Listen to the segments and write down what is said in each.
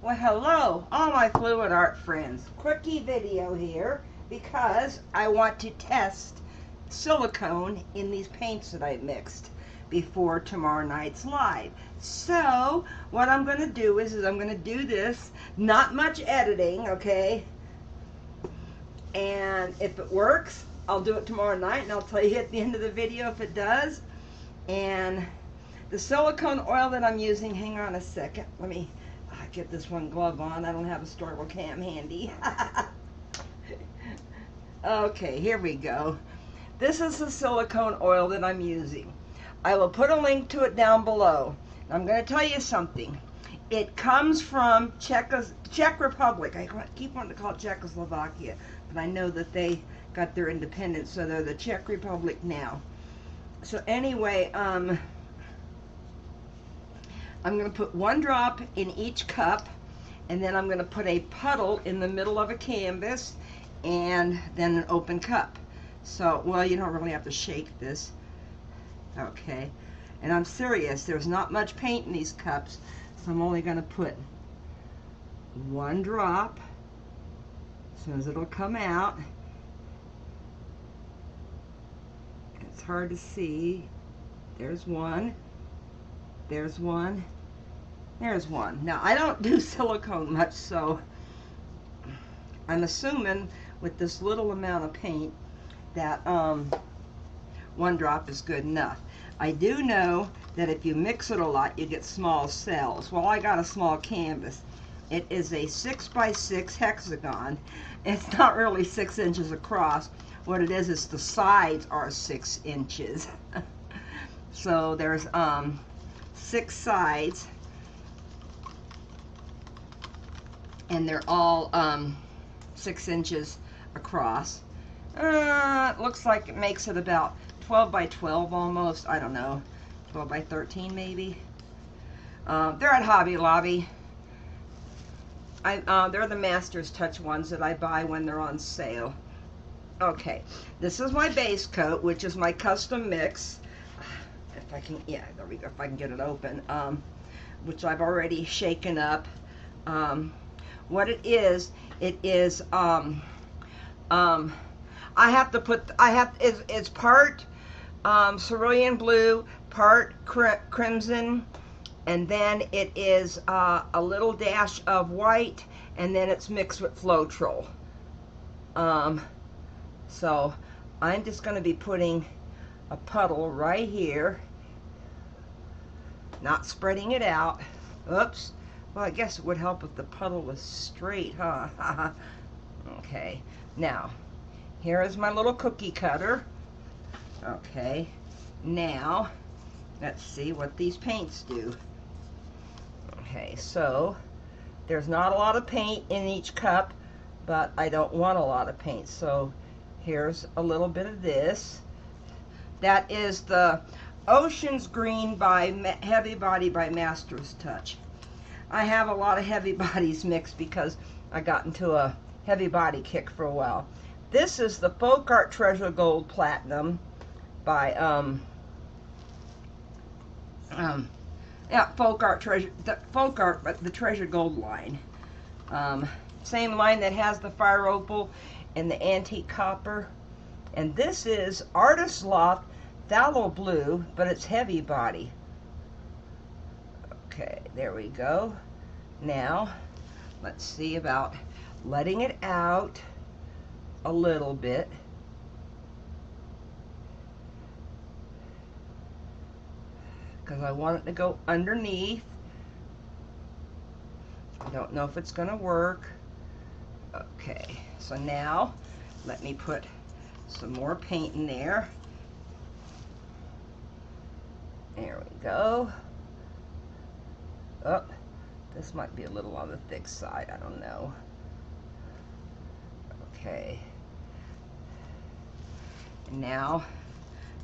Well, hello, all my fluid art friends. Quickie video here because I want to test silicone in these paints that I mixed before tomorrow night's live. So, what I'm going to do is I'm going to do this, not much editing, okay? And if it works, I'll do it tomorrow night and I'll tell you at the end of the video if it does. And the silicone oil that I'm using, hang on a second, let me get this one glove on. I don't have a storable cam handy. Okay, here we go. This is the silicone oil that I'm using. I will put a link to it down below. I'm going to tell you something. It comes from Czech Republic. I keep wanting to call it Czechoslovakia, but I know that they got their independence, so they're the Czech Republic now. So anyway, I'm going to put 1 drop in each cup, and then I'm going to put a puddle in the middle of a canvas, and then an open cup. So, well, you don't really have to shake this. Okay. And I'm serious, there's not much paint in these cups, so I'm only going to put 1 drop, as soon as it'll come out. It's hard to see. There's 1. There's 1. There's 1. Now, I don't do silicone much, so I'm assuming with this little amount of paint that 1 drop is good enough. I do know that if you mix it a lot, you get small cells. Well, I got a small canvas. It is a 6x6 hexagon. It's not really 6 inches across. What it is the sides are 6 inches. So there's 6 sides, and they're all 6 inches across. It looks like it makes it about 12 by 12 almost. I don't know, 12 by 13 maybe. They're at HobbyLobby. They're the Master's Touch ones that I buy when they're on sale. Okay, this is my base coat, which is my custom mix. If I can, yeah, there we go, if I can get it open, which I've already shaken up. What it is, it's part cerulean blue, part crimson, and then it is a little dash of white, and then it's mixed with Floetrol. So I'm just going to be putting a puddle right here, not spreading it out. Oops. Well, I guess it would help if the puddle was straight, huh? Okay. Now, here is my little cookie cutter. Okay. Now, let's see what these paints do. Okay, so there's not a lot of paint in each cup, but I don't want a lot of paint. So here's a little bit of this. That is the Ocean's Green by Heavy Body by Master's Touch. I have a lot of heavy bodies mixed because I got into a heavy body kick for a while. This is the FolkArt Treasure Gold Platinum by FolkArt, but the Treasure Gold line. Same line that has the fire opal and the antique copper. And this is Artist Loft Phthalo Blue, but it's heavy body. Okay, there we go. Now, let's see about letting it out a little bit. Because I want it to go underneath. I don't know if it's going to work. Okay, so now let me put some more paint in there. There we go. Oh, this might be a little on the thick side, I don't know. Okay. And now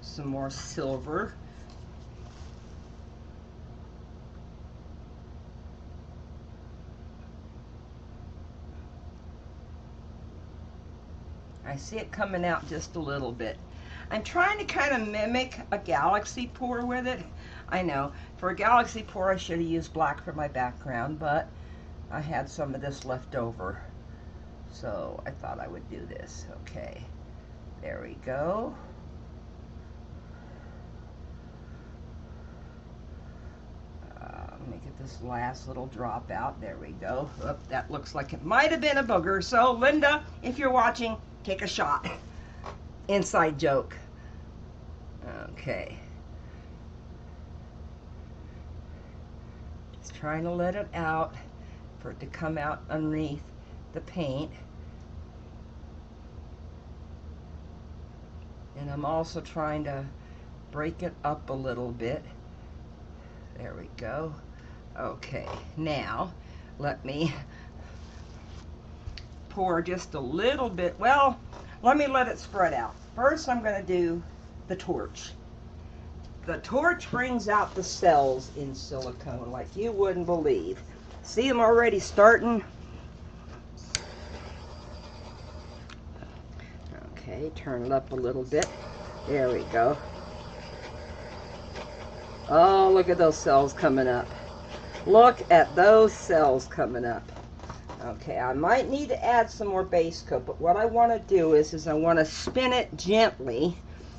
some more silver. I see it coming out just a little bit. I'm trying to kind of mimic a galaxy pour with it. I know, for a galaxy pour I should have used black for my background, but I had some of this left over, so I thought I would do this. Okay, there we go. Let me get this last little drop out. There we go. Oop, that looks like it might have been a booger. So Linda, if you're watching, take a shot. Inside joke. Okay. Just trying to let it out for it to come out underneath the paint. And I'm also trying to break it up a little bit. There we go. Okay, now let me pour just a little bit. Well, let me let it spread out. First, I'm going to do the torch. The torch brings out the cells in silicone like you wouldn't believe. See them already starting? Okay, turn it up a little bit. There we go. Oh, look at those cells coming up. Look at those cells coming up. Okay, I might need to add some more base coat, but what I want to do is I want to spin it gently,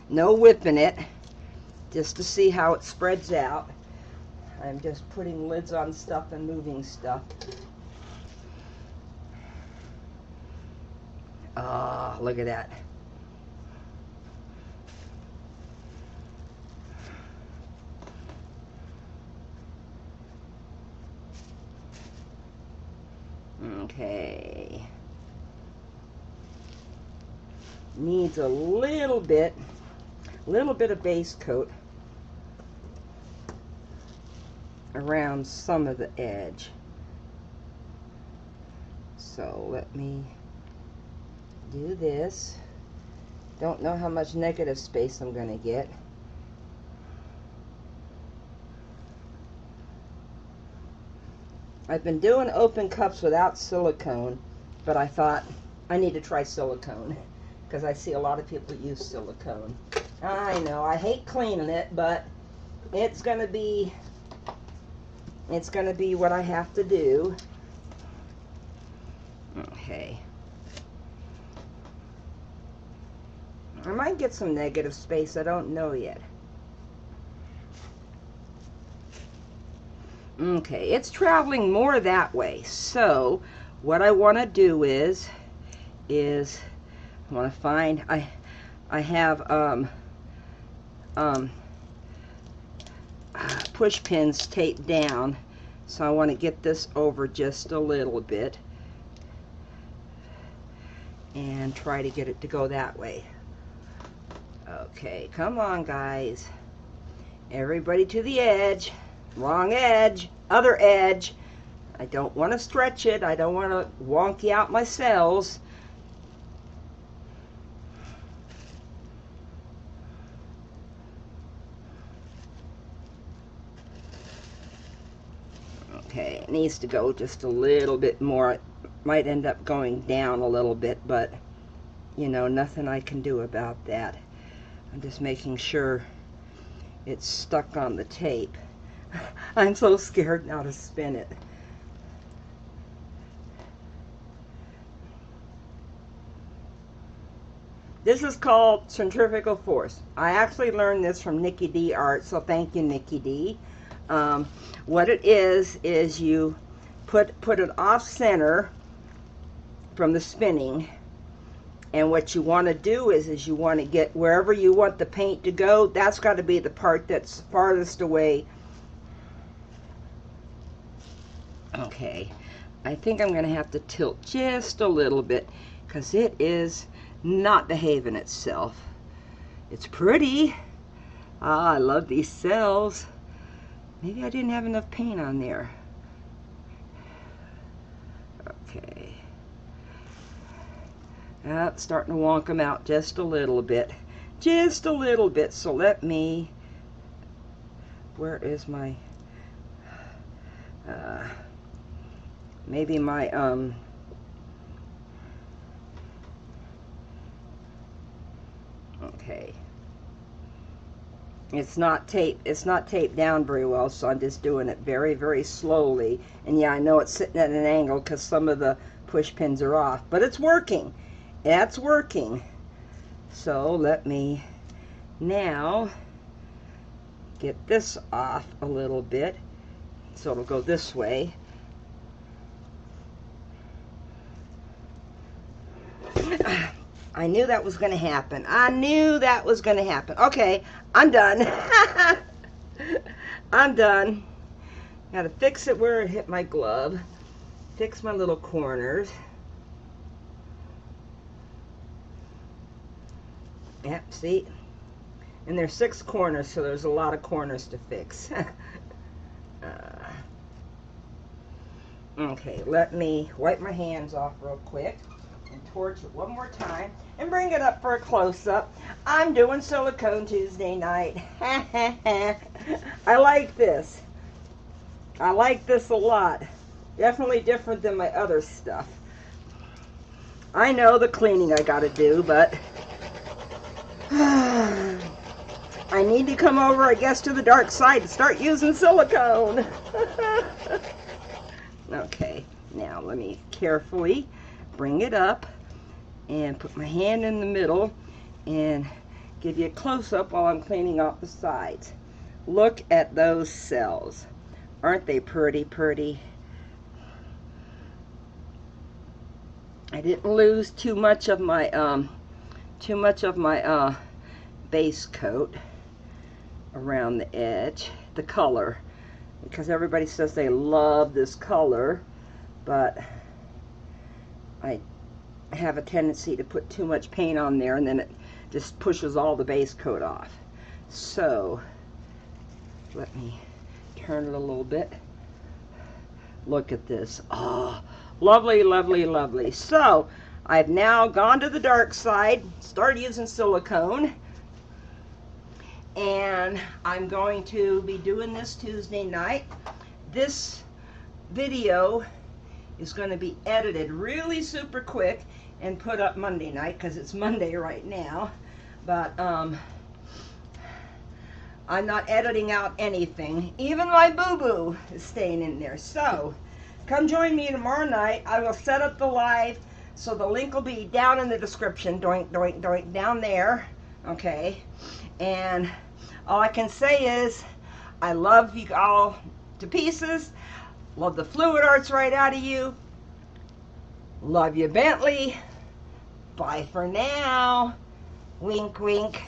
no whipping it, just to see how it spreads out. I'm just putting lids on stuff and moving stuff. Ah, look at that. Okay. Needs a little bit of base coat around some of the edge. So let me do this. Don't know how much negative space I'm going to get. I've been doing open cups without silicone, but I thought I need to try silicone because I see a lot of people use silicone. I know, I hate cleaning it, but it's gonna be what I have to do. Okay. I might get some negative space, I don't know yet. Okay, it's traveling more that way. So what I want to do is I want to find, I have push pins taped down, so I want to get this over just a little bit and try to get it to go that way. Okay, come on guys, everybody to the edge. Wrong edge, other edge. I don't want to stretch it. I don't want to wonky out my cells. Okay, it needs to go just a little bit more. It might end up going down a little bit, but you know, nothing I can do about that. I'm just making sure it's stuck on the tape. I'm so scared now to spin it. This is called centrifugal force. I actually learned this from Nikki D Art, so thank you, Nikki D. What it is you put it off center from the spinning, and what you want to do is you want to get wherever you want the paint to go. That's got to be the part that's farthest away. Okay, I think I'm going to have to tilt just a little bit because it is not behaving itself. It's pretty. Ah, I love these cells. Maybe I didn't have enough paint on there. Okay. It's starting to wonk them out just a little bit. Just a little bit. So let me... Where is my... maybe my okay, It's not taped down very well, so I'm just doing it very, very slowly. And yeah, I know it's sitting at an angle because some of the push pins are off, but it's working. That's working. So let me now get this off a little bit so it'll go this way. I knew that was going to happen. I knew that was going to happen. Okay, I'm done. I'm done. Got to fix it where it hit my glove. Fix my little corners. Yep, see? And there's 6 corners, so there's a lot of corners to fix. Okay, let me wipe my hands off real quick and torch it one more time and bring it up for a close-up. I'm doing Silicone Tuesday night. I like this. I like this a lot. Definitely different than my other stuff. I know the cleaning I gotta do, but I need to come over, I guess, to the dark side to start using silicone. Okay, now let me carefully bring it up and put my hand in the middle and give you a close-up while I'm cleaning off the sides. Look at those cells. Aren't they pretty, pretty? I didn't lose too much of my base coat around the edge, the color, because everybody says they love this color, but I have a tendency to put too much paint on there and then it just pushes all the base coat off. So let me turn it a little bit. Look at this. Oh, lovely, lovely, lovely. So I've now gone to the dark side, started using silicone, and I'm going to be doing this Tuesday night. This video is going to be edited really super quick and put up Monday night because it's Monday right now. But I'm not editing out anything. Even my boo-boo is staying in there. So come join me tomorrow night. I will set up the live, so the link will be down in the description. Doink, doink, doink, down there. Okay. And all I can say is I love you all to pieces. Love the FolkArts right out of you. Love you, Bentley. Bye for now. Wink, wink.